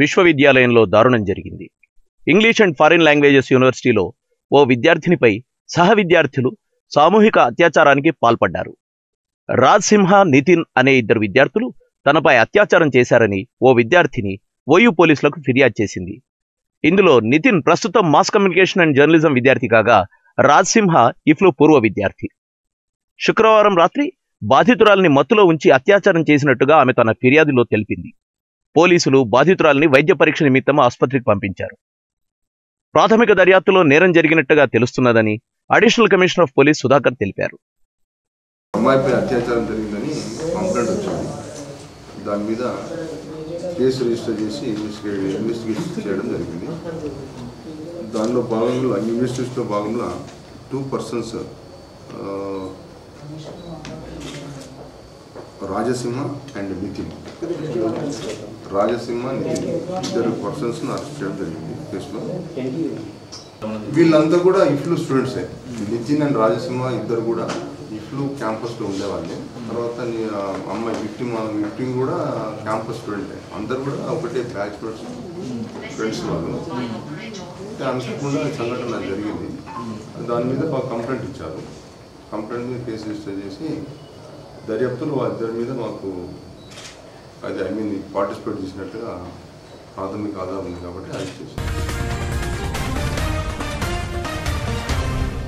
విశ్వవిద్యాలయంలో దారుణం జరిగింది. ఇంగ్లీష్ అండ్ ఫారిన్ లాంగ్వేజెస్ యూనివర్సిటీలో ఓ విద్యార్థినిపై సహ విద్యార్థులు సామూహిక అత్యాచారానికి పాల్పడ్డారు. రాజ్ సింహ, నితిన్ అనే ఇద్దరు విద్యార్థులు తనపై అత్యాచారం చేశారని ఓ విద్యార్థిని ఓయూ పోలీసులకు ఫిర్యాదు చేసింది. ఇందులో నితిన్ ప్రస్తుతం మాస్ కమ్యూనికేషన్ అండ్ జర్నలిజం విద్యార్థి కాగా, రాజ్ సింహ ఇఫ్లో పూర్వ విద్యార్థి. శుక్రవారం రాత్రి బాధితురాలిని మత్తులో ఉంచి అత్యాచారం చేసినట్టుగా ఆమె తన ఫిర్యాదులో తెలిపింది. పోలీసులు బాధితురాలిని వైద్య పరీక్ష నిమిత్తం ఆసుపత్రికి పంపించారు. ప్రాథమిక దర్యాప్తులో నేరం జరిగినట్టుగా తెలుస్తున్నదని additional commissioner of police Sudhakar తెలిపారు. అమ్మాయిపై అత్యాచారం జరిగిందని కంప్లైంట్ వచ్చింది. దాని మీద కేసు రిజిస్టర్ చేసి ఇన్వెస్టిగేషన్ చేయడం జరిగింది. దానిలో భాగంగా ఇన్వెస్టిగేషన్లో భాగంగా 2 persons రాజసింహ అండ్ నితిన్, ఇద్దరు పర్సన్స్ను అరెస్ట్ చేయడం జరిగింది కేసులో. వీళ్ళంతా కూడా ఇఫ్లూ స్టూడెంట్సే. నితిన్ అండ్ రాజసింహ ఇద్దరు కూడా ఇఫ్లూ క్యాంపస్లో ఉండేవాళ్ళే. తర్వాత అమ్మాయి విక్టిమ్ కూడా క్యాంపస్ స్టూడెంటే. అందరు కూడా ఒకటే బ్యాచ్ ఫ్రెండ్స్ వాళ్ళు. అనుకోకుండా సంఘటన జరిగింది. దాని మీద మాకు కంప్లైంట్ ఇచ్చారు. కంప్లైంట్ మీద కేసు రిజిస్టర్ చేసి దర్యాప్తులు వాళ్ళిద్దరి మీద మాకు అది పార్టిసిపేట్ చేసినట్టుగా ప్రాథమిక ఆధారం ఉంది కాబట్టి అరెస్ట్ చేశారు.